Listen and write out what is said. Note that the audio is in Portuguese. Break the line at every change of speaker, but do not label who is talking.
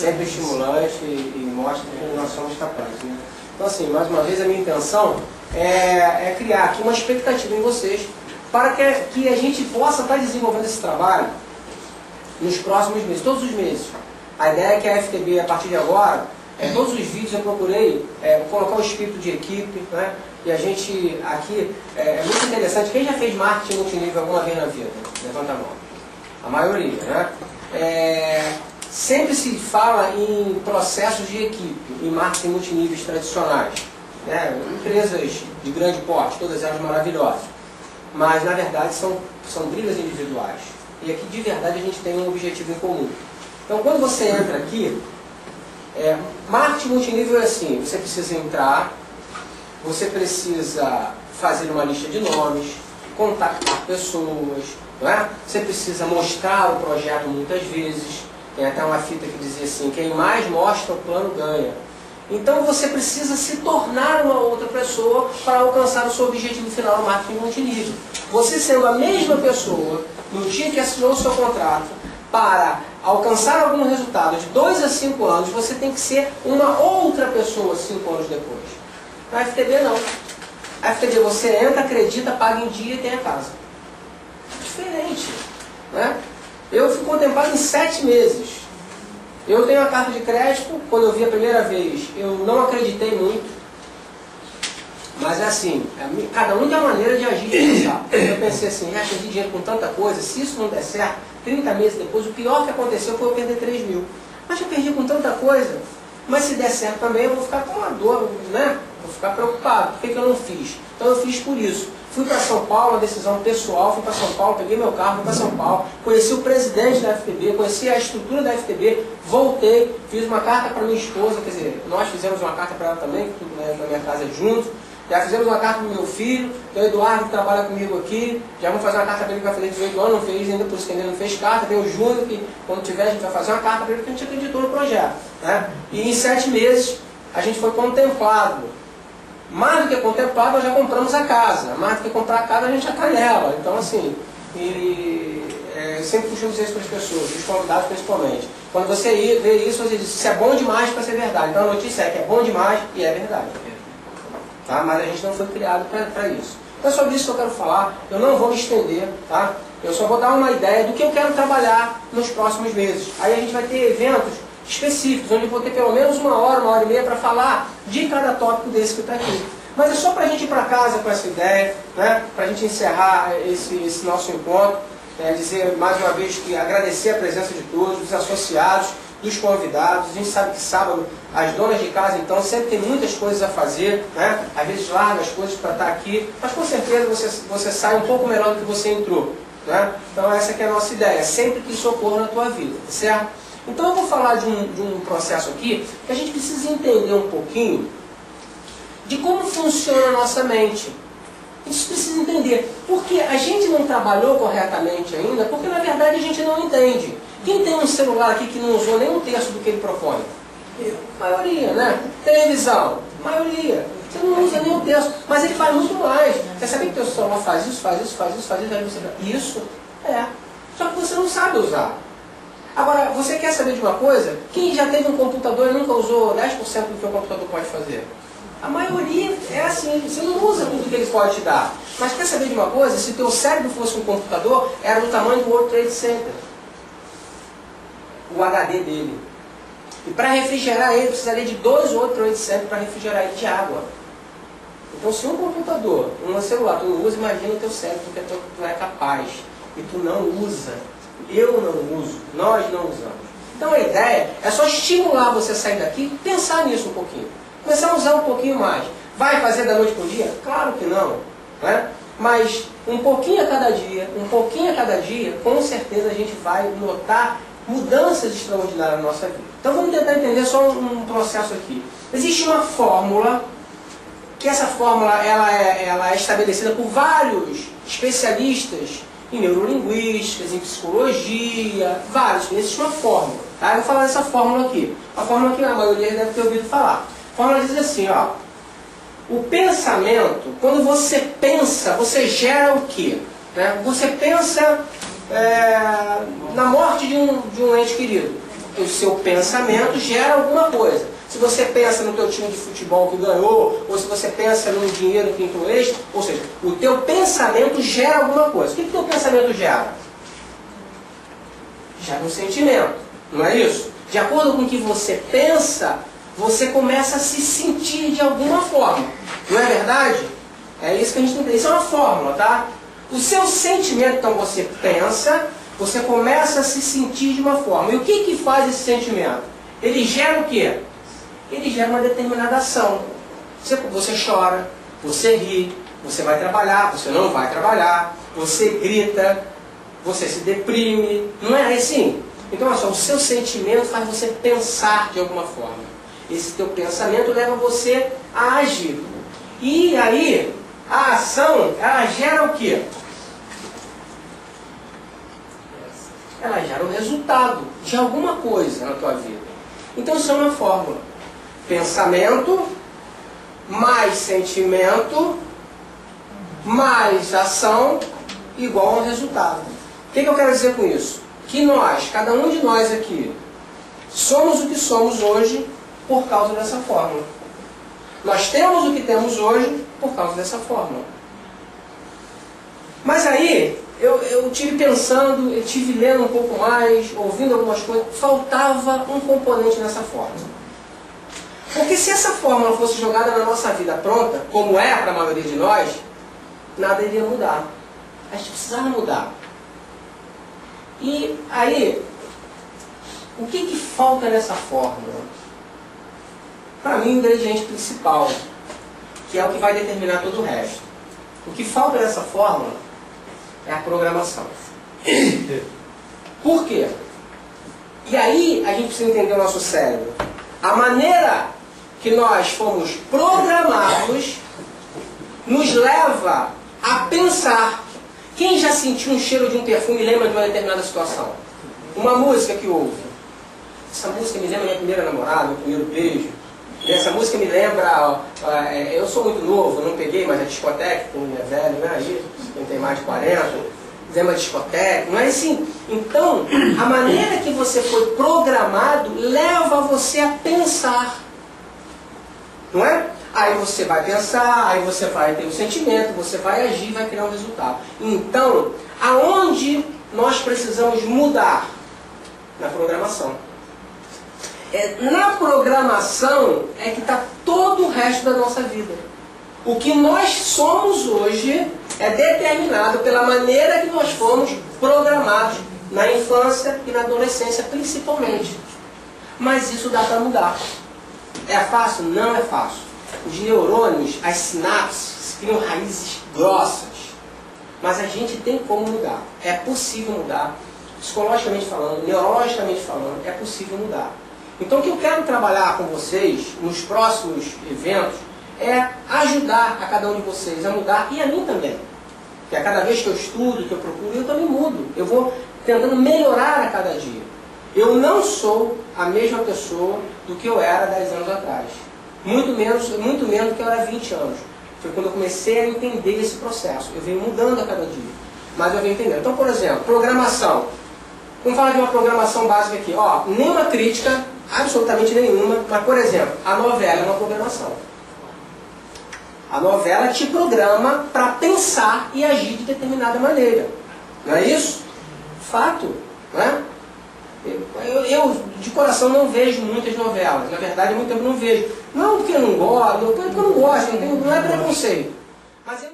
sempre estimulante e mostra que nós somos capazes, né? Então, assim, mais uma vez, a minha intenção é criar aqui uma expectativa em vocês para que a gente possa estar desenvolvendo esse trabalho nos próximos meses, todos os meses. A ideia é que a FTB, a partir de agora, todos os vídeos eu procurei colocar o espírito de equipe, né? E a gente aqui, é muito interessante. Quem já fez marketing multinível alguma vez na vida? Levanta a mão. A maioria, né? Sempre se fala em processos de equipe, em marketing multiníveis tradicionais, né? Empresas de grande porte, todas elas maravilhosas. Mas, na verdade, são brigas individuais. E aqui, de verdade, a gente tem um objetivo em comum. Então, quando você entra aqui, marketing multinível é assim: você precisa entrar, você precisa fazer uma lista de nomes, contactar pessoas, não é? Você precisa mostrar o projeto muitas vezes. Tem até uma fita que dizia assim: quem mais mostra o plano ganha. Então você precisa se tornar uma outra pessoa para alcançar o seu objetivo final no marketing multinível. Você sendo a mesma pessoa no dia que assinou o seu contrato, para alcançar algum resultado de 2 a 5 anos, você tem que ser uma outra pessoa 5 anos depois. Na FTB não. A FTB você entra, acredita, paga em dia e tem a casa. Diferente, né? Eu fui contemplado em 7 meses. Eu tenho a carta de crédito, quando eu vi a primeira vez, eu não acreditei muito. Mas é assim, cada um tem uma maneira de agir e pensar. Eu pensei assim, já perdi dinheiro com tanta coisa, se isso não der certo, 30 meses depois, o pior que aconteceu foi eu perder 3 mil. Mas já perdi com tanta coisa, mas se der certo também eu vou ficar com uma dor, né? Vou ficar preocupado. Por que eu não fiz? Então eu fiz por isso. Fui para São Paulo, uma decisão pessoal, fui para São Paulo, peguei meu carro, fui para São Paulo, conheci o presidente da FTB, conheci a estrutura da FTB, voltei, fiz uma carta para minha esposa, quer dizer, nós fizemos uma carta para ela também, tudo na minha casa junto, já fizemos uma carta para o meu filho, tem o Eduardo que trabalha comigo aqui, já vamos fazer uma carta para ele que vai fazer 18 anos, não fez ainda, por isso que ainda não fez carta, tem o Júnior que quando tiver a gente vai fazer uma carta para ele porque a gente acreditou no projeto, né? E em 7 meses a gente foi contemplado. Mais do que contemplado, nós já compramos a casa. Mais do que comprar a casa, a gente já está nela. Então, assim, eu sempre costumo dizer isso para as pessoas, os convidados principalmente. Quando você vê isso, você diz, isso é bom demais para ser verdade. Então a notícia é que é bom demais e é verdade. Tá? Mas a gente não foi criado para isso. Então é sobre isso que eu quero falar. Eu não vou me estender, tá? Eu só vou dar uma ideia do que eu quero trabalhar nos próximos meses. Aí a gente vai ter eventos específicos, onde eu vou ter pelo menos 1 hora, 1 hora e meia para falar de cada tópico desse que está aqui. Mas é só para a gente ir para casa com essa ideia, né? Para a gente encerrar esse nosso encontro, dizer mais uma vez que agradecer a presença de todos, dos associados, dos convidados. A gente sabe que sábado as donas de casa, então, sempre tem muitas coisas a fazer, né? Às vezes larga as coisas para estar aqui, mas com certeza você sai um pouco melhor do que você entrou, né? Então essa que é a nossa ideia, sempre que isso ocorra na tua vida, certo? Então eu vou falar de um processo aqui que a gente precisa entender um pouquinho de como funciona a nossa mente. A gente precisa entender, porque a gente não trabalhou corretamente ainda, porque na verdade a gente não entende. Quem tem um celular aqui que não usou nem 1/3 do que ele propõe? Maioria, né? Televisão, maioria. Você não usa nem 1/3, mas ele faz muito mais. Você sabe que o teu celular faz isso, faz isso, faz isso, faz isso, faz isso? Isso é. Só que você não sabe usar. Agora, você quer saber de uma coisa? Quem já teve um computador e nunca usou 10% do que o computador pode fazer? A maioria é assim, você não usa tudo que ele pode te dar. Mas quer saber de uma coisa? Se teu cérebro fosse um computador, era do tamanho do World Trade Center. O HD dele. E para refrigerar ele, precisaria de 2 World Trade Center para refrigerar ele de água. Então, se um computador, um celular, tu não usa, imagina o teu cérebro, que tu é capaz. E tu não usa. Eu não uso, nós não usamos. Então a ideia é só estimular você a sair daqui e pensar nisso um pouquinho. Começar a usar um pouquinho mais. Vai fazer da noite para o dia? Claro que não, né? Mas um pouquinho a cada dia, com certeza a gente vai notar mudanças extraordinárias na nossa vida. Então vamos tentar entender só um processo aqui. Existe uma fórmula, que essa fórmula ela é estabelecida por vários especialistas em neurolinguísticas, em psicologia, vários. Existe uma fórmula. Tá? Eu vou falar dessa fórmula aqui. A fórmula que a maioria deve ter ouvido falar. A fórmula diz assim, ó. O pensamento, quando você pensa, você gera o quê? Né? Você pensa na morte de um ente querido. o seu pensamento gera alguma coisa. Se você pensa no teu time de futebol que ganhou, ou se você pensa no dinheiro que entrou extra, ou seja, o teu pensamento gera alguma coisa. O que o teu pensamento gera? Gera um sentimento, não é isso? De acordo com o que você pensa, você começa a se sentir de alguma forma. Não é verdade? É isso que a gente tem que entender. Isso é uma fórmula, tá? O seu sentimento, então você pensa, você começa a se sentir de uma forma. E o que faz esse sentimento? Ele gera o quê? Ele gera uma determinada ação. Você chora, você ri, você vai trabalhar, você não vai trabalhar, você grita, você se deprime. Não é assim? Então, olha só, o seu sentimento faz você pensar de alguma forma. Esse teu pensamento leva você a agir. E aí, a ação, ela gera o quê? Ela gera o resultado de alguma coisa na tua vida. Então isso é uma fórmula. Pensamento, mais sentimento, mais ação, igual a um resultado. O que eu quero dizer com isso? Que nós, cada um de nós aqui, somos o que somos hoje por causa dessa fórmula. Nós temos o que temos hoje por causa dessa fórmula. Mas aí, eu tive pensando, eu tive lendo um pouco mais, ouvindo algumas coisas, faltava um componente nessa fórmula. Porque se essa fórmula fosse jogada na nossa vida pronta, como é para a maioria de nós, nada iria mudar. A gente precisava mudar. E aí, o que falta nessa fórmula? Para mim, o ingrediente principal, que é o que vai determinar todo o resto. O que falta nessa fórmula é a programação. Por quê? E aí a gente precisa entender o nosso cérebro. A maneira que nós fomos programados nos leva a pensar. Quem já sentiu um cheiro de um perfume e lembra de uma determinada situação? Uma música que ouve. Essa música me lembra minha primeira namorada, meu primeiro beijo. E essa música me lembra, eu sou muito novo, eu não peguei mais a discoteca, como é velho, né? Aí, quem tem mais de 40, lembra a discoteca, não é assim? Então, a maneira que você foi programado leva você a pensar. Não é? Aí você vai pensar, aí você vai ter um sentimento, você vai agir, vai criar um resultado. Então, aonde nós precisamos mudar? Na programação. Na programação é que está todo o resto da nossa vida. O que nós somos hoje é determinado pela maneira que nós fomos programados na infância e na adolescência principalmente. Mas isso dá para mudar. É fácil? Não é fácil. Os neurônios, as sinapses, criam raízes grossas. Mas a gente tem como mudar. É possível mudar. Psicologicamente falando, neurologicamente falando, é possível mudar. Então o que eu quero trabalhar com vocês nos próximos eventos é ajudar a cada um de vocês a mudar e a mim também. Porque a cada vez que eu estudo, que eu procuro, eu também mudo. Eu vou tentando melhorar a cada dia. Eu não sou a mesma pessoa do que eu era 10 anos atrás. Muito menos do que eu era 20 anos. Foi quando eu comecei a entender esse processo. Eu venho mudando a cada dia. Mas eu venho entendendo. Então, por exemplo, programação. Vamos falar de uma programação básica aqui. Ó, nenhuma crítica, absolutamente nenhuma. Mas, por exemplo, a novela é uma programação. A novela te programa para pensar e agir de determinada maneira. Não é isso? Fato. Não é? Eu, de coração, não vejo muitas novelas. Na verdade, há muito tempo não vejo. Não porque eu não gosto, porque eu não gosto, não é preconceito. Mas eu